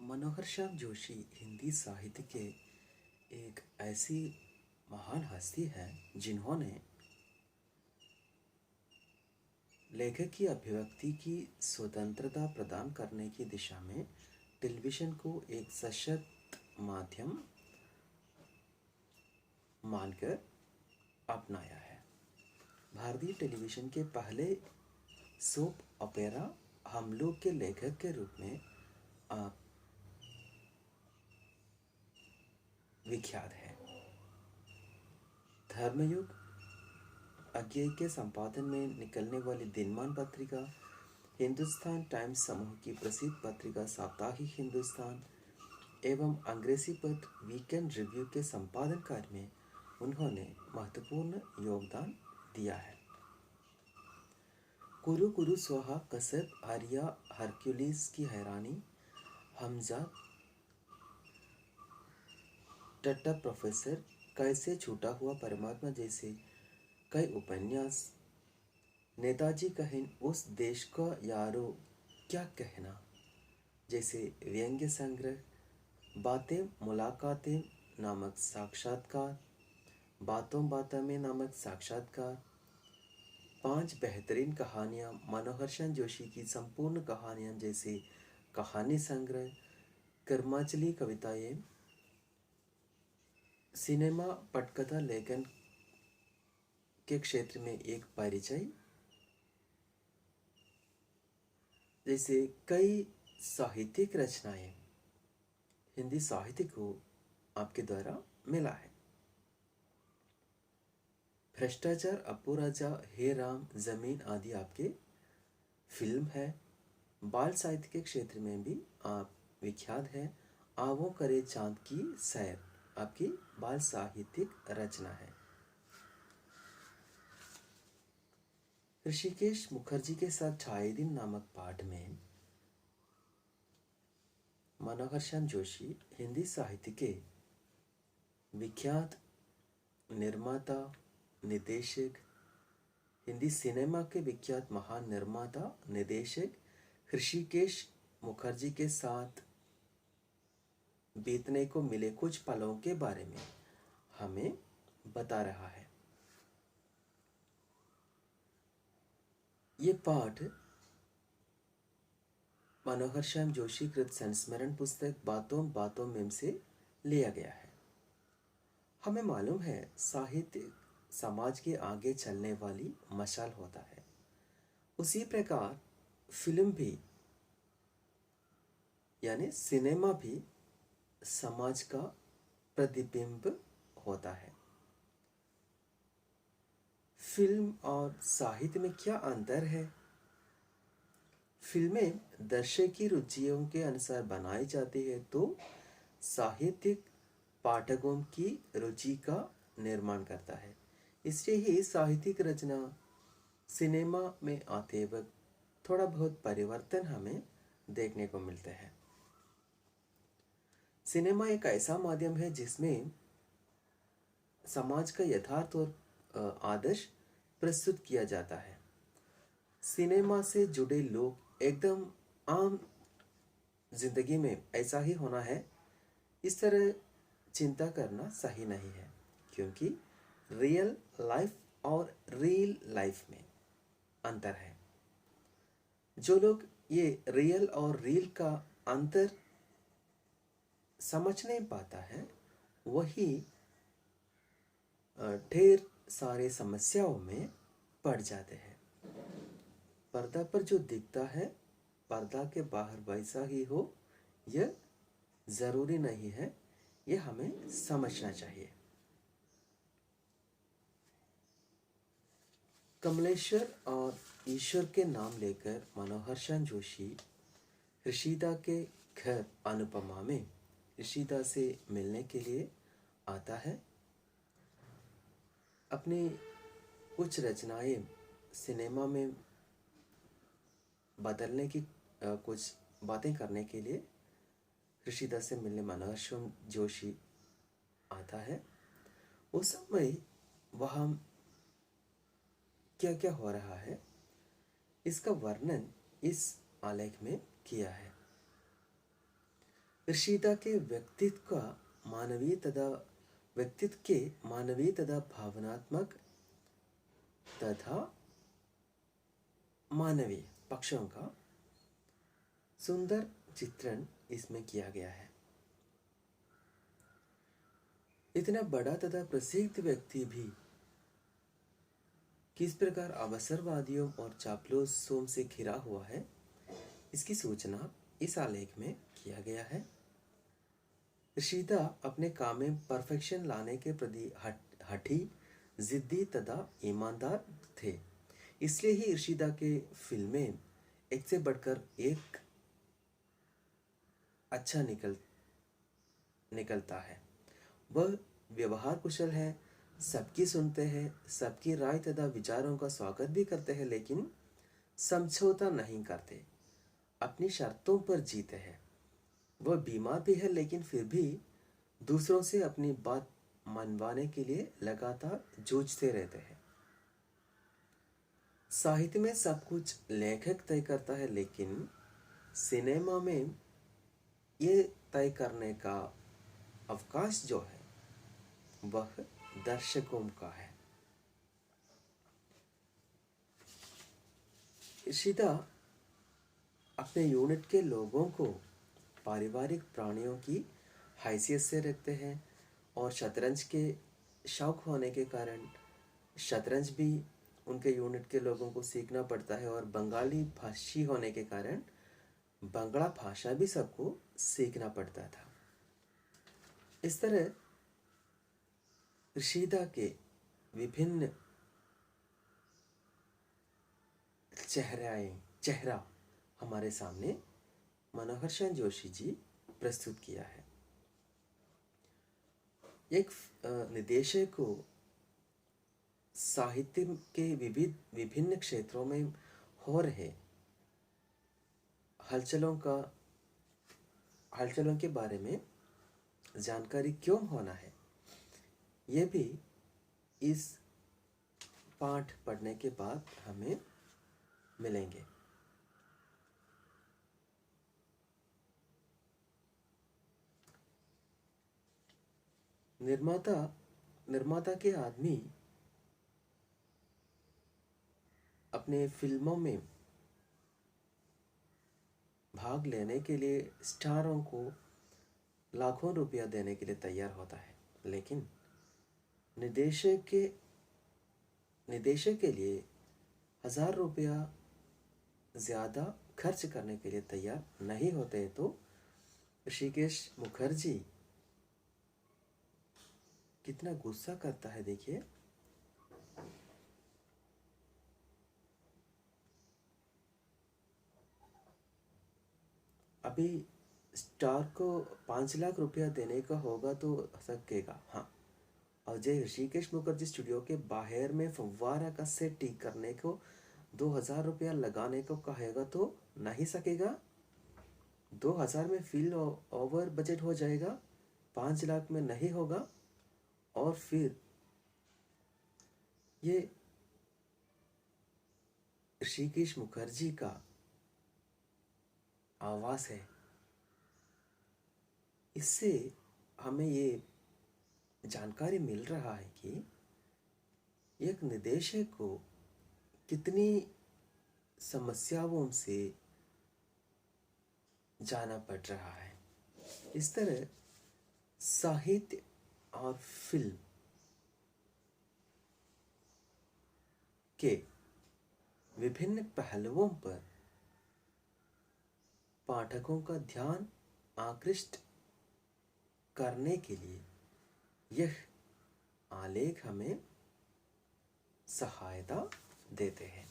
मनोहर श्याम जोशी हिंदी साहित्य के एक ऐसी महान हस्ती है जिन्होंने लेखक की अभिव्यक्ति की स्वतंत्रता प्रदान करने की दिशा में टेलीविज़न को एक सशक्त माध्यम मानकर अपनाया है। भारतीय टेलीविज़न के पहले सोप ओपेरा हम लोग के लेखक के रूप में आप विख्यात है। धर्मयुग अज्ञेय के संपादन में निकलने वाली दिनमान पत्रिका, हिंदुस्तान टाइम्स समूह की प्रसिद्ध पत्रिका साप्ताहिक हिंदुस्तान एवं अंग्रेजी पत्र वीकेंड रिव्यू के संपादन कार्य में उन्होंने महत्वपूर्ण योगदान दिया है। कुरु कुरु स्वाहा, कसब, आर्या, हरक्यूलिस की हैरानी, हमजा, टट्टा प्रोफेसर, कैसे छूटा हुआ परमात्मा जैसे कई उपन्यास, नेताजी कहें उस देश का यारो क्या कहना जैसे व्यंग्य संग्रह, बातें मुलाकातें नामक साक्षात्कार, बातों बातों में नामक साक्षात्कार, 5 बेहतरीन कहानियाँ, मनोहर श्याम जोशी की संपूर्ण कहानियाँ जैसे कहानी संग्रह, कर्माचली कविताएं, सिनेमा पटकथा लेखन के क्षेत्र में एक परिचय जैसे कई साहित्यिक रचनाएं हिंदी साहित्य को आपके द्वारा मिला है। भ्रष्टाचार, अपू राजा, हे राम, जमीन आदि आपके फिल्म है। बाल साहित्य के क्षेत्र में भी आप विख्यात हैं। आवो करे चांद की सैर आपकी बाल साहित्यिक रचना है। ऋषिकेश मुखर्जी के साथ छाए दिन नामक पाठ में मनोहर श्याम जोशी हिंदी साहित्य के विख्यात निर्माता, निदेशक, हिंदी सिनेमा के विख्यात महान निर्माता निदेशक ऋषिकेश मुखर्जी के साथ बीतने को मिले कुछ पलों के बारे में हमें बता रहा है। ये पाठ मनोहर श्याम जोशी कृत संस्मरण पुस्तक बातों बातों में से लिया गया है। हमें मालूम है साहित्य समाज के आगे चलने वाली मशाल होता है, उसी प्रकार फिल्म भी यानी सिनेमा भी समाज का प्रतिबिंब होता है। फिल्म और साहित्य में क्या अंतर है? फिल्में दर्शक की रुचियों के अनुसार बनाई जाती है तो साहित्यिक पाठकों की रुचि का निर्माण करता है। इसलिए ही साहित्यिक रचना सिनेमा में आते वक्त थोड़ा बहुत परिवर्तन हमें देखने को मिलते हैं। सिनेमा एक ऐसा माध्यम है जिसमें समाज का यथार्थ और आदर्श प्रस्तुत किया जाता है। सिनेमा से जुड़े लोग एकदम आम जिंदगी में ऐसा ही होना है, इस तरह चिंता करना सही नहीं है, क्योंकि रियल लाइफ और रील लाइफ में अंतर है। जो लोग ये रियल और रील का अंतर समझ नहीं पाता है वही ढेर सारे समस्याओं में पड़ जाते हैं। पर्दा पर जो दिखता है पर्दा के बाहर वैसा ही हो यह जरूरी नहीं है, यह हमें समझना चाहिए। कमलेश्वर और ईश्वर के नाम लेकर मनोहर श्याम जोशी ऋषिदा के घर अनुपमा में ऋषिदा से मिलने के लिए आता है। अपनी कुछ रचनाएं सिनेमा में बदलने की कुछ बातें करने के लिए ऋषिदा से मिलने मनोहर श्याम जोशी आता है। उस समय वहाँ क्या क्या हो रहा है इसका वर्णन इस आलेख में किया है। ऋषिता के व्यक्तित्व के मानवीय तथा भावनात्मक तथा मानवीय पक्षों का सुंदर चित्रण इसमें किया गया है। इतना बड़ा तथा प्रसिद्ध व्यक्ति भी किस प्रकार अवसरवादियों और चापलूसों से घिरा हुआ है, इसकी सूचना इस आलेख में किया गया है। ऋषिता अपने काम में परफेक्शन लाने के प्रति हठी, जिद्दी तथा ईमानदार थे। इसलिए ही ऋषिता के फिल्में एक से बढ़कर एक अच्छा निकलता है। वह व्यवहार कुशल है, सबकी सुनते हैं, सबकी राय तथा विचारों का स्वागत भी करते हैं, लेकिन समझौता नहीं करते, अपनी शर्तों पर जीते हैं। वह बीमार भी है, लेकिन फिर भी दूसरों से अपनी बात मनवाने के लिए लगातार जूझते रहते हैं। साहित्य में सब कुछ लेखक तय करता है, लेकिन सिनेमा में ये तय करने का अवकाश जो है वह दर्शकों का है। ऋषिता अपने यूनिट के लोगों को पारिवारिक प्राणियों की हैसियत से रखते हैं और शतरंज के शौक होने के कारण शतरंज भी उनके यूनिट के लोगों को सीखना पड़ता है, और बंगाली भाषी होने के कारण बंगला भाषा भी सबको सीखना पड़ता था। इस तरह ऋषिता के विभिन्न चेहरा हमारे सामने मनोहर सेन जोशी जी प्रस्तुत किया है। एक निदेशक को साहित्य के विभिन्न क्षेत्रों में हो रहे हलचलों के बारे में जानकारी क्यों होना है, यह भी इस पाठ पढ़ने के बाद हमें मिलेंगे। निर्माता के आदमी अपने फिल्मों में भाग लेने के लिए स्टारों को लाखों रुपया देने के लिए तैयार होता है, लेकिन निदेशक के लिए 1000 रुपया ज़्यादा खर्च करने के लिए तैयार नहीं होते। तो ऋषिकेश मुखर्जी कितना गुस्सा करता है, देखिए। अभी स्टार को 5 लाख रुपया देने का होगा तो सकेगा, हाँ। और जय ऋषिकेश मुखर्जी स्टूडियो के बाहर में फव्वारा का सेट ठीक करने को 2000 रुपया लगाने को कहेगा तो नहीं सकेगा। 2000 में फिल्म ओवर बजट हो जाएगा, 5 लाख में नहीं होगा। और फिर ये ऋषिकेश मुखर्जी का आवाज है। इससे हमें ये जानकारी मिल रहा है कि एक निदेशक को कितनी समस्याओं से जाना पड़ रहा है। इस तरह साहित्य और फिल्म के विभिन्न पहलुओं पर पाठकों का ध्यान आकृष्ट करने के लिए यह आलेख हमें सहायता देते हैं।